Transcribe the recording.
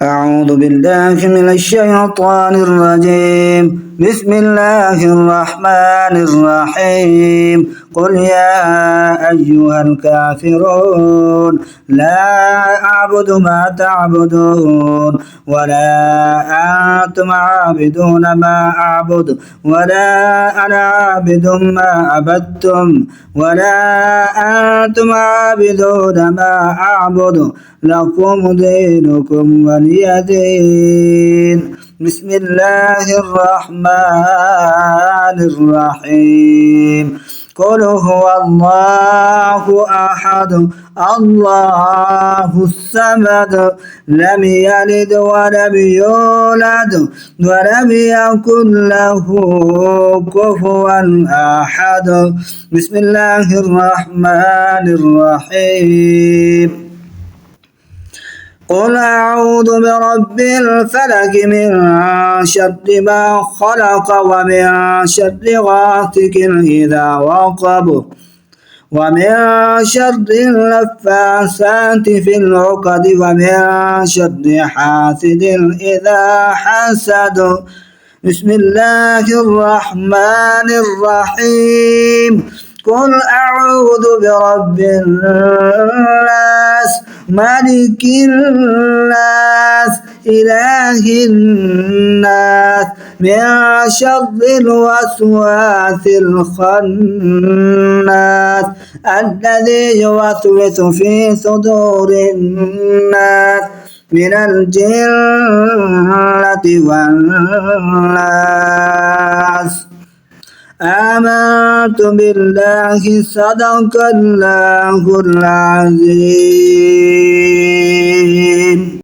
أعوذ بالله من الشيطان الرجيم. بسم الله الرحمن الرحيم. قل يا أيها الكافرون لا أعبد ما تعبدون ولا أنتم عابدون ما أعبد ولا أنا عابد ما عبدتم ولا أنتم عابدون ما أعبد لكم دينكم ولي دين. بسم الله الرحمن الرحيم. قل هو الله أحد الله الصمد لم يلد ولم يولد ولم يكن له كفوا أحد. بسم الله الرحمن الرحيم. قل أعوذ برب الفلق من شر ما خلق ومن شر غاسق إذا وقب ومن شر النفاثات في العقد ومن شر حاسد إذا حسد. بسم الله الرحمن الرحيم. قل أعوذ برب الناس ملك الناس إله الناس من شر الوسواس الخناس الذي يوسوس في صدور الناس من الجنة والناس. آمنت بالله صدق الله العظيم.